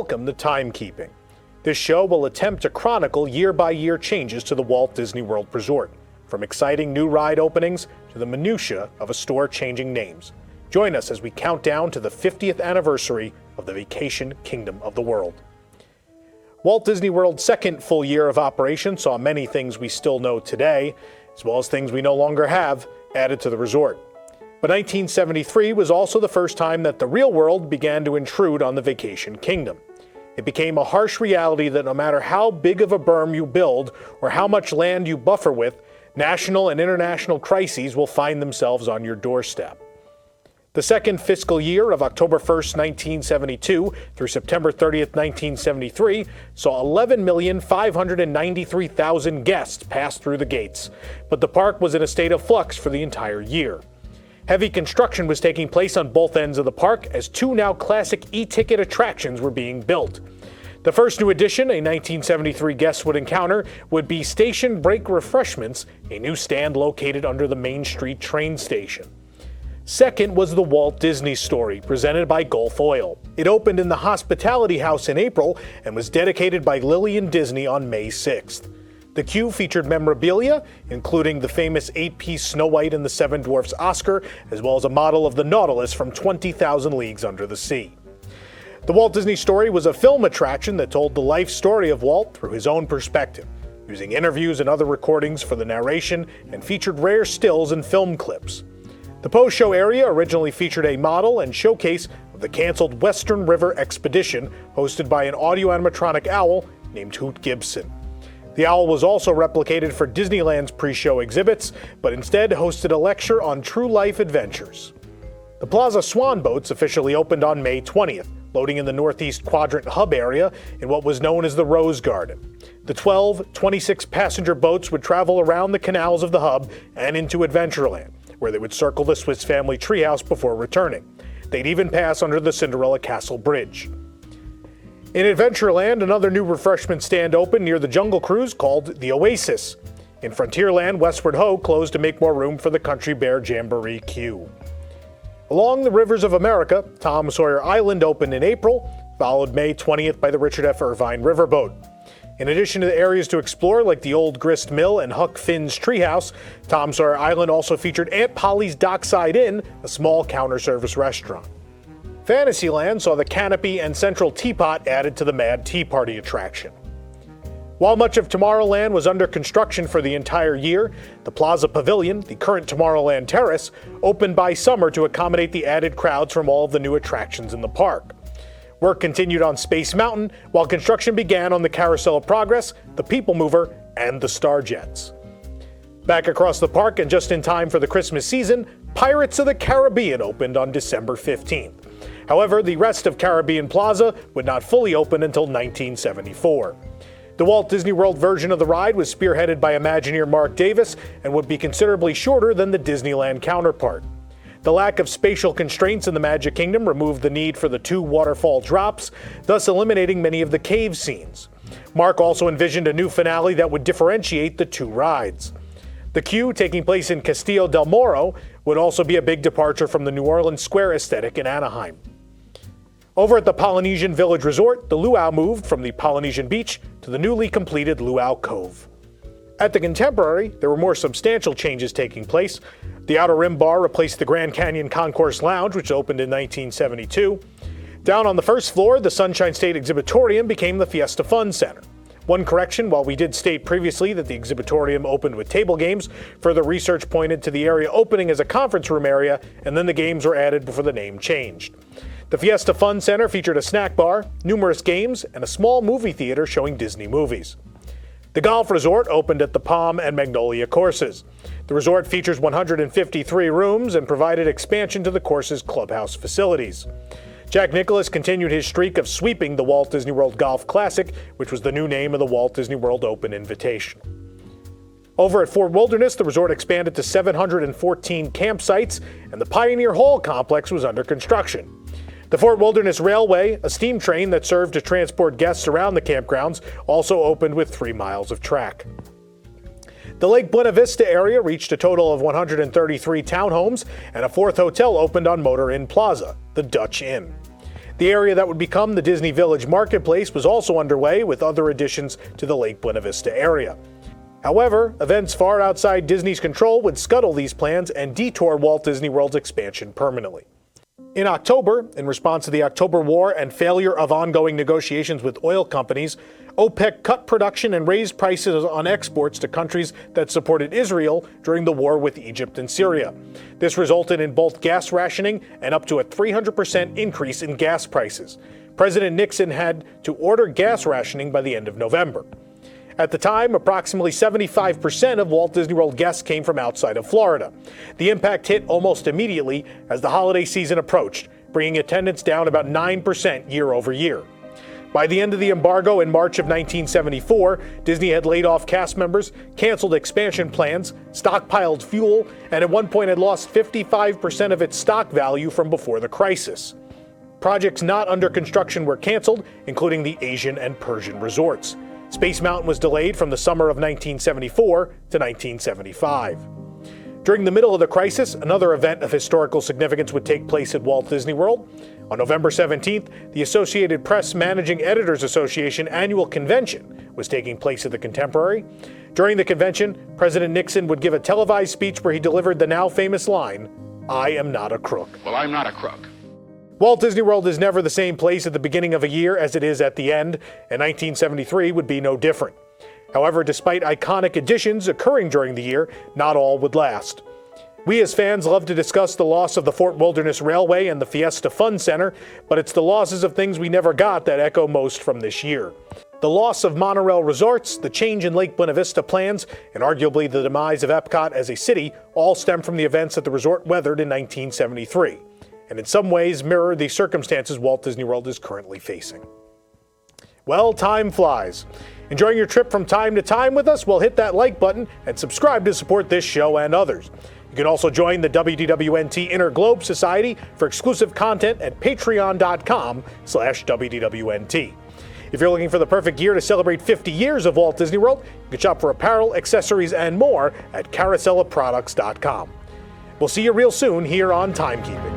Welcome to Timekeeping. This show will attempt to chronicle year-by-year changes to the Walt Disney World Resort, from exciting new ride openings to the minutia of a store changing names. Join us as we count down to the 50th anniversary of the vacation kingdom of the world. Walt Disney World's second full year of operation saw many things we still know today, as well as things we no longer have, added to the resort. But 1973 was also the first time that the real world began to intrude on the vacation kingdom. It became a harsh reality that no matter how big of a berm you build or how much land you buffer with, national and international crises will find themselves on your doorstep. The second fiscal year of October 1st, 1972 through September 30th, 1973 saw 11,593,000 guests pass through the gates, but the park was in a state of flux for the entire year. Heavy construction was taking place on both ends of the park as two now classic e-ticket attractions were being built. The first new addition a 1973 guest would encounter would be Station Break Refreshments, a new stand located under the Main Street train station. Second was the Walt Disney Story, presented by Gulf Oil. It opened in the Hospitality House in April and was dedicated by Lillian Disney on May 6th. The queue featured memorabilia, including the famous 8-piece Snow White and the Seven Dwarfs Oscar, as well as a model of the Nautilus from 20,000 Leagues Under the Sea. The Walt Disney Story was a film attraction that told the life story of Walt through his own perspective, using interviews and other recordings for the narration, and featured rare stills and film clips. The post-show area originally featured a model and showcase of the canceled Western River Expedition, hosted by an audio animatronic owl named Hoot Gibson. The owl was also replicated for Disneyland's pre-show exhibits, but instead hosted a lecture on true life adventures. The Plaza Swan boats officially opened on May 20th, loading in the Northeast Quadrant hub area in what was known as the Rose Garden. The 12 26-passenger boats would travel around the canals of the hub and into Adventureland, where they would circle the Swiss Family Treehouse before returning. They'd even pass under the Cinderella Castle Bridge. In Adventureland, another new refreshment stand opened near the Jungle Cruise called the Oasis. In Frontierland, Westward Ho closed to make more room for the Country Bear Jamboree queue. Along the rivers of America, Tom Sawyer Island opened in April, followed May 20th by the Richard F. Irvine Riverboat. In addition to the areas to explore like the Old Grist Mill and Huck Finn's Treehouse, Tom Sawyer Island also featured Aunt Polly's Dockside Inn, a small counter-service restaurant. Fantasyland saw the Canopy and Central Teapot added to the Mad Tea Party attraction. While much of Tomorrowland was under construction for the entire year, the Plaza Pavilion, the current Tomorrowland Terrace, opened by summer to accommodate the added crowds from all of the new attractions in the park. Work continued on Space Mountain, while construction began on the Carousel of Progress, the People Mover, and the Starjets. Back across the park and just in time for the Christmas season, Pirates of the Caribbean opened on December 15th. However, the rest of Caribbean Plaza would not fully open until 1974. The Walt Disney World version of the ride was spearheaded by Imagineer Mark Davis and would be considerably shorter than the Disneyland counterpart. The lack of spatial constraints in the Magic Kingdom removed the need for the two waterfall drops, thus eliminating many of the cave scenes. Mark also envisioned a new finale that would differentiate the two rides. The queue, taking place in Castillo del Moro, would also be a big departure from the New Orleans Square aesthetic in Anaheim. Over at the Polynesian Village Resort, the Luau moved from the Polynesian Beach to the newly completed Luau Cove. At the Contemporary, there were more substantial changes taking place. The Outer Rim Bar replaced the Grand Canyon Concourse Lounge, which opened in 1972. Down on the first floor, the Sunshine State Exhibitorium became the Fiesta Fun Center. One correction, while we did state previously that the Exhibitorium opened with table games, further research pointed to the area opening as a conference room area, and then the games were added before the name changed. The Fiesta Fun Center featured a snack bar, numerous games, and a small movie theater showing Disney movies. The Golf Resort opened at the Palm and Magnolia courses. The resort features 153 rooms and provided expansion to the course's clubhouse facilities. Jack Nicklaus continued his streak of sweeping the Walt Disney World Golf Classic, which was the new name of the Walt Disney World Open Invitational. Over at Fort Wilderness, the resort expanded to 714 campsites, and the Pioneer Hall complex was under construction. The Fort Wilderness Railway, a steam train that served to transport guests around the campgrounds, also opened with 3 miles of track. The Lake Buena Vista area reached a total of 133 townhomes, and a fourth hotel opened on Motor Inn Plaza, the Dutch Inn. The area that would become the Disney Village Marketplace was also underway, with other additions to the Lake Buena Vista area. However, events far outside Disney's control would scuttle these plans and detour Walt Disney World's expansion permanently. In October, in response to the October War and failure of ongoing negotiations with oil companies, OPEC cut production and raised prices on exports to countries that supported Israel during the war with Egypt and Syria. This resulted in both gas rationing and up to a 300% increase in gas prices. President Nixon had to order gas rationing by the end of November. At the time, approximately 75% of Walt Disney World guests came from outside of Florida. The impact hit almost immediately as the holiday season approached, bringing attendance down about 9% year over year. By the end of the embargo in March of 1974, Disney had laid off cast members, canceled expansion plans, stockpiled fuel, and at one point had lost 55% of its stock value from before the crisis. Projects not under construction were canceled, including the Asian and Persian resorts. Space Mountain was delayed from the summer of 1974 to 1975. During the middle of the crisis, another event of historical significance would take place at Walt Disney World. On November 17th, the Associated Press Managing Editors Association annual convention was taking place at the Contemporary. During the convention, President Nixon would give a televised speech where he delivered the now famous line, "I am not a crook." Well, I'm not a crook. Walt Disney World is never the same place at the beginning of a year as it is at the end, and 1973 would be no different. However, despite iconic additions occurring during the year, not all would last. We as fans love to discuss the loss of the Fort Wilderness Railway and the Fiesta Fun Center, but it's the losses of things we never got that echo most from this year. The loss of monorail resorts, the change in Lake Buena Vista plans, and arguably the demise of Epcot as a city all stem from the events that the resort weathered in 1973. And in some ways mirror the circumstances Walt Disney World is currently facing. Well, time flies. Enjoying your trip from time to time with us? Well, hit that like button and subscribe to support this show and others. You can also join the WDWNT Inner Globe Society for exclusive content at patreon.com/WDWNT. If you're looking for the perfect gear to celebrate 50 years of Walt Disney World, you can shop for apparel, accessories, and more at carousellaproducts.com. We'll see you real soon here on Timekeeping.